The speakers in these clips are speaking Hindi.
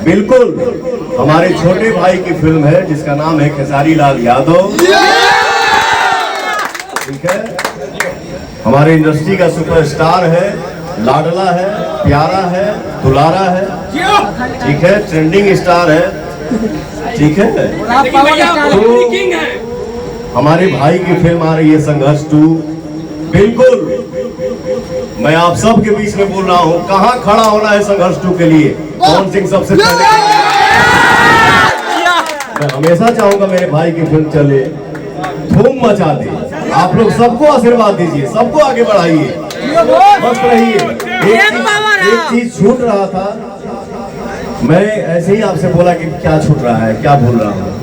बिल्कुल हमारे छोटे भाई की फिल्म है जिसका नाम है खेसारी लाल यादव। ठीक है, हमारे इंडस्ट्री का सुपरस्टार है, लाडला है, प्यारा है, दुलारा है, ठीक है, ट्रेंडिंग स्टार है, ठीक है। तो हमारे भाई की फिल्म आ रही है संघर्ष 2। बिल्कुल मैं आप सब के बीच में बोल रहा हूँ, कहाँ खड़ा होना है संघर्ष 2 के लिए, कौन सिंह सबसे पहले। मैं हमेशा चाहूंगा मेरे भाई की फिल्म चले, धूम मचा दे। आप लोग सबको आशीर्वाद दीजिए, सबको आगे बढ़ाइए, मस्त रहिए। एक चीज छूट रहा था, मैं ऐसे ही आपसे बोला कि क्या छूट रहा है, क्या भूल रहा हूँ।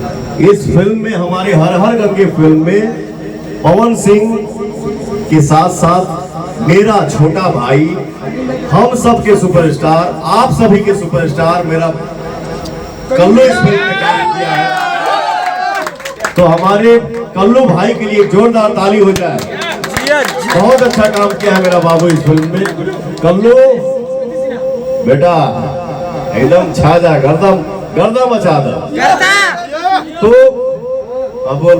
इस फिल्म में, हमारे हर हर गंगे फिल्म में पवन सिंह के साथ साथ मेरा छोटा भाई, हम सब के सुपरस्टार, आप सभी के सुपरस्टार मेरा कल्लू इस फिल्म में काम किया है। तो हमारे कल्लू भाई के लिए जोरदार ताली हो जाए। बहुत अच्छा काम किया है मेरा बाबू इस फिल्म में। कल्लू बेटा एकदम छा जा, गर्दा मचा दो। तो अब बोल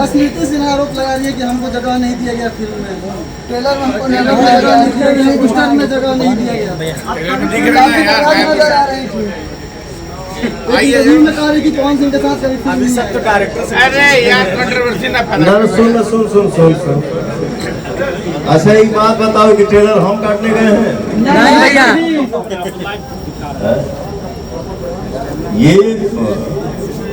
स्मृति सिन्हा आरोप लगा रही है कि हमको जगह नहीं दिया गया फिल्म में, ट्रेलर में हमको जगह नहीं दिया गया, पोस्टर में जगह नहीं दिया गया। आ रही थी में कह रही कि पवन सिंह के साथ अभी सब तो डायरेक्टर से। अरे यार कंट्रोवर्सी ना फैला। सुन। अच्छा एक बात बताओ कि ट्रेलर हम काटने गए हैं? नहीं भैया। ये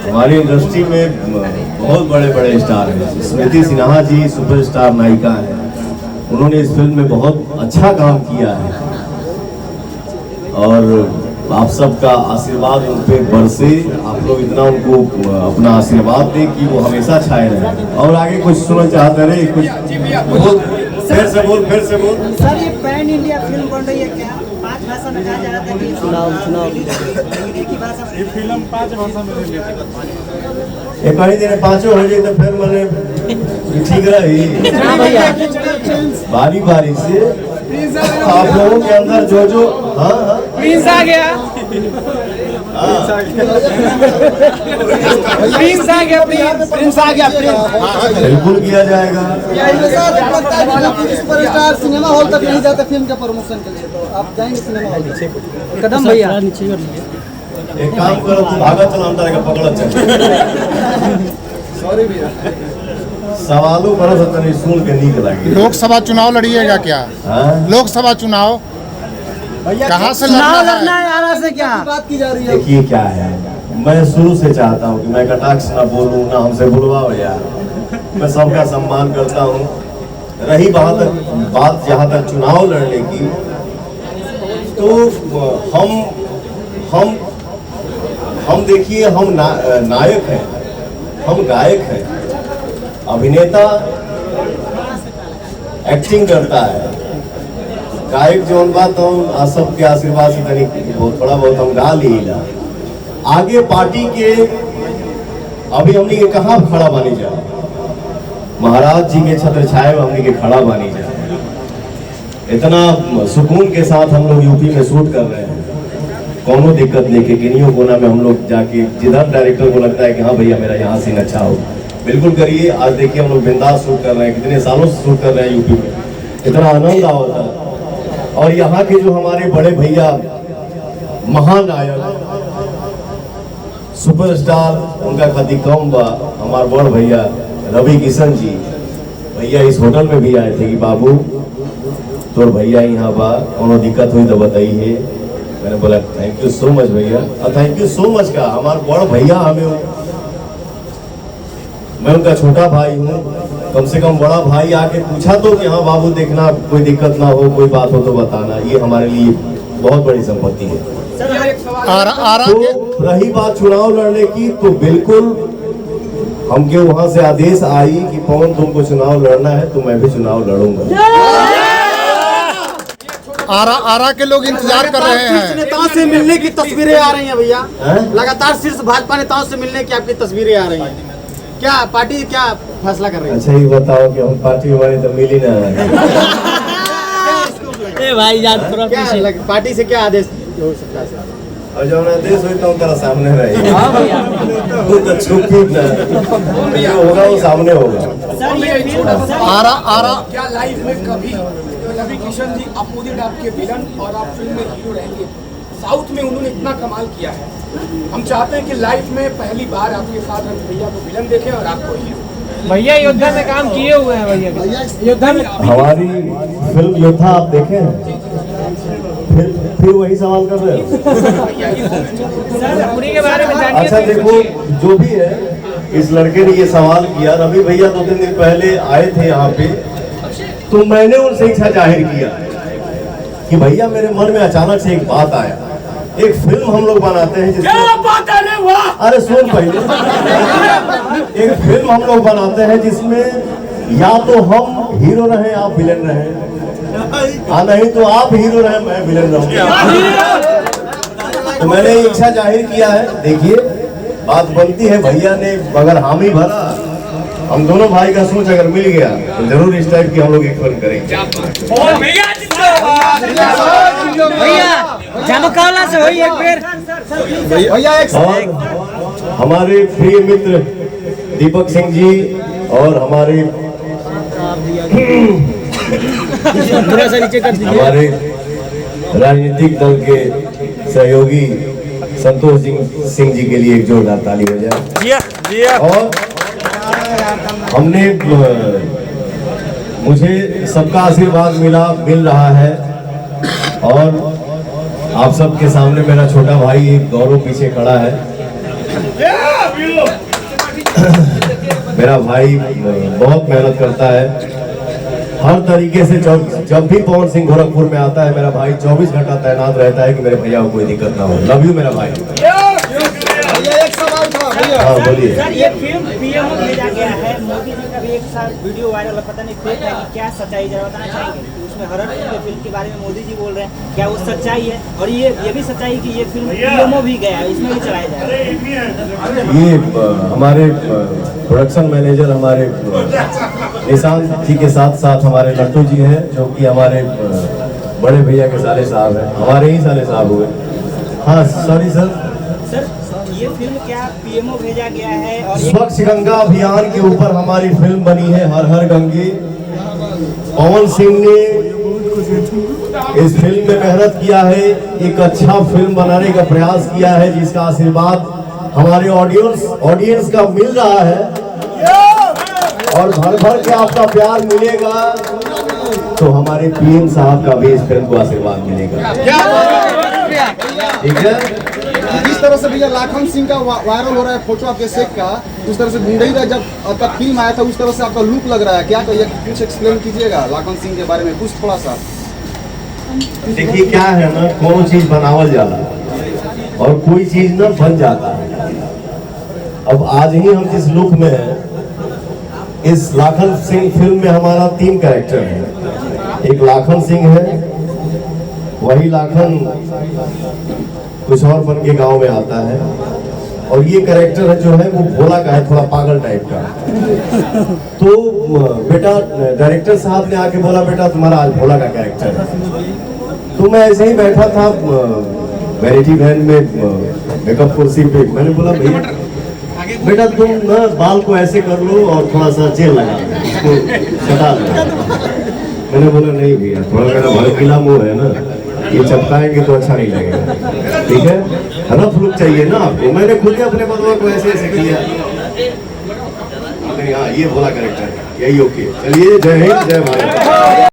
हमारी इंडस्ट्री में बहुत बड़े बड़े स्टार हैं। स्मृति सिन्हा जी सुपरस्टार नायिका हैं, उन्होंने इस फिल्म में बहुत अच्छा काम किया है और आप सबका आशीर्वाद उन पे बरसे। आप लोग इतना उनको अपना आशीर्वाद दें कि वो हमेशा छाए रहे। और आगे कुछ सुनना चाहते रहे, कुछ बोल, फिर से बोल। सर ये पैन इंडिया फिल्म बन रही है क्या? 5 भाषा में कहा जा रहा था कि चुनाव ये फिल्म 5 भाषा में रिलीज एक कहीं दिन 5 हो जाए तो फिर मैंने ठीक रही। बारी से आप लोगों के अंदर जो प्रिंस आ गया। बिल्कुल किया जाएगा। सुपरस्टार सिनेमा हॉल तक नहीं जाते फिल्म के प्रमोशन के लिए, तो आप जाएंगे सिनेमा हॉल? कदम भैया एक काम करो, भागा चलो अंदर का पकड़ चल। सॉरी भैया। सवालों पर नहीं सुन के नीक लगे। लोकसभा चुनाव लड़िएगा क्या? लोकसभा चुनाव कहाँ से लड़ना है? आरा से क्या बात की जा रही है? देखिए क्या है, मैं शुरू से चाहता हूँ कि मैं कटाक्ष ना बोलूँ, ना हमसे बुलवाओ यार। मैं सबका सम्मान करता हूँ। रही बात जहाँ तक चुनाव लड़ने की, तो हम देखिए, हम नायक हैं, हम गायक हैं, अभिनेता एक्टिंग करता है, गायक जो बात हम सबके आशीर्वाद से तनिक थोड़ा बहुत हम गा लीला। आगे पार्टी के अभी हमने के कहाँ खड़ा बानी जा, महाराज जी के छत्र छाए में हमने के खड़ा बानी जा। इतना सुकून के साथ हम लोग यूपी में शूट कर रहे हैं, कोनो दिक्कत नहीं के किनियों कोना में हम लोग जाके जिधर डायरेक्टर को लगता है कि हाँ भैया मेरा यहाँ सीन अच्छा हो, बिल्कुल करिए। आज देखिए हम लोग बिंदास शूट कर रहे हैं, कितने सालों से शूट कर रहे हैं यूपी में, इतना आनंद आता है। और यहाँ के जो हमारे बड़े भैया महानायक सुपरस्टार, उनका खाती कम बा, हमारे बड़ भैया रवि किशन जी भैया इस होटल में भी आए थे कि बाबू तोर भैया यहाँ बा, कोनो दिक्कत हुई तो बताइए। मैंने बोला थैंक यू सो मच भैया। और थैंक यू सो मच का हमारे बड़ भैया हमें, मैं उनका छोटा भाई हूँ, कम से कम बड़ा भाई आके पूछा तो कि हाँ बाबू देखना, कोई दिक्कत ना हो, कोई बात हो तो बताना। ये हमारे लिए बहुत बड़ी संपत्ति है। तो रही बात चुनाव लड़ने की, तो बिल्कुल हमके वहां से आदेश आई कि पवन तुमको चुनाव लड़ना है तो मैं भी चुनाव लड़ूंगा। आरा के लोग इंतजार कर रहे हैं। नेताओं से मिलने की तस्वीरें आ रही हैं भैया, लगातार शीर्ष भाजपा नेताओं से मिलने की आपकी तस्वीरें आ रही हैं, क्या पार्टी क्या फैसला कर रही है? अच्छा ये बताओ कि हम पार्टी वाले तो मिली ना। ए भाई याद थोड़ा पार्टी से क्या आदेश हो सकता है? और जब मैं देश हुई तो तेरा सामने रही वो तो छुपी ना जो होगा वो सामने होगा। सर ये फिल्म क्या लाइफ में कभी रवि किशन जी अपोजिट आपके विलन और आप फिल्म में हीरो रहेंगे? साउथ में उन्होंने इतना कमाल किया है, हम चाहते हैं कि लाइफ में पहली बार आपके साथ रवि भैया को विलन देखें और आपको हीरो। भैया योद्धा में काम किए हुए हैं, भैया योद्धा में हमारी फिल्म योद्धा आप देखे हैं? फिर वही सवाल कर रहे हो? पूरी के बारे में जानिए। अच्छा देखो, जो भी है, इस लड़के ने ये सवाल किया, रवि भैया 2-3 दिन पहले आए थे यहाँ पे, तो मैंने उनसे इच्छा जाहिर किया कि भैया मेरे मन में अचानक से एक बात आया, एक फिल्म हम लोग बनाते हैं जिसमें, अरे सुन पहले, एक फिल्म हम लोग बनाते हैं जिसमें या तो हम हीरो रहे आप विलेन रहे, नहीं तो आप हीरो रहे मैं विलेन रहूं। तो मैंने इच्छा जाहिर किया है। देखिए बात बनती है, भैया ने अगर हामी भरा, हम दोनों भाई का सोच अगर मिल गया तो जरूर इस टाइप की हम लोग एक फिल्म करेंगे। भैया जमकाला से होई एक बेर भैया एक और हमारे प्रिय मित्र दीपक सिंह जी और हमारे हमारे राजनीतिक दल के सहयोगी संतोष सिंह जी के लिए एक जोरदार ताली हो जाए। और हमने मुझे सबका आशीर्वाद मिल रहा है और आप सबके सामने मेरा छोटा भाई एक गौरव पीछे खड़ा है। मेरा भाई बहुत मेहनत करता है हर तरीके से। जब भी पवन सिंह गोरखपुर में आता है मेरा भाई 24 घंटा तैनात रहता है कि मेरे भैया को कोई दिक्कत ना हो। लव यू मेरा भाई। एक सवाल था भैया। हाँ बोलिए। सर ये फिल्म पीएमओ भेजा गया है, मोदी जी का भी एक साथ वीडियो वायरल है, पता नहीं फेक है कि क्या सच्चाई, जरा बताना चाहेंगे? उसमें हरर फिल्म के बारे में मोदी जी बोल रहे हैं, क्या वो सच्चाई है? और ये भी सच्चाई कि ये फिल्म पीएमओ भी गया है, इसमें भी चलाया जाएगा? ये हमारे प्रोडक्शन मैनेजर हमारे निशांत जी के साथ साथ हमारे लट्टू जी हैं, जो कि हमारे बड़े भैया के साले साहब हैं, हमारे ही साले साहब हुए। हाँ सॉरी सर, ये फिल्म क्या पीएमओ भेजा गया है? और स्वच्छ गंगा अभियान के ऊपर हमारी फिल्म बनी है हर हर गंगे। पवन सिंह ने इस फिल्म में मेहनत किया है, एक अच्छा फिल्म बनाने का प्रयास किया है, जिसका आशीर्वाद हमारे ऑडियंस का मिल रहा है और भर भर के आपका प्यार मिलेगा तो हमारे पीएम साहब का भी इस फिल्म को आशीर्वाद मिलेगा। ठीक है। जिस तरह से भैया लाखन सिंह का वायरल हो रहा है फोटो आपके शेख का, उस तरह से गुंडई का जब आपका फिल्म आया था उस तरह से आपका लुक लग रहा है, क्या कहिए, कुछ एक्सप्लेन कीजिएगा लाखन सिंह के बारे में कुछ थोड़ा सा। देखिए क्या है ना, कोई चीज बनावल जाला और कोई चीज ना बन जाता है। अब आज ही हम जिस लुक में हैं, इस लाखन सिंह फिल्म में हमारा 3 कैरेक्टर है। एक लाखन सिंह है, वही लाखन कुछ और बन के गांव में आता है, और ये कैरेक्टर है जो है वो भोला का है, थोड़ा पागल टाइप का। तो बेटा डायरेक्टर साहब ने आके बोला बेटा तुम्हारा आज भोला का कैरेक्टर है। तो मैं ऐसे ही बैठा था वैनिटी वैन में मेकअप कुर्सी पे, मैंने बोला भैया बेटा तुम ना बाल को ऐसे कर लो और थोड़ा सा जेल लगा इसको सटा लो। मैंने बोला नहीं भैया, थोड़ा मेरा भड़कीला मुंह है ना, ये चपकाएंगे तो अच्छा नहीं लगेगा। ठीक है, रफ लुक चाहिए ना आपको। मैंने खुद ही अपने बदलाव को ऐसे ऐसे किया। हाँ ये बोला कैरेक्टर, यही ओके। चलिए, जय हिंद जय भारत।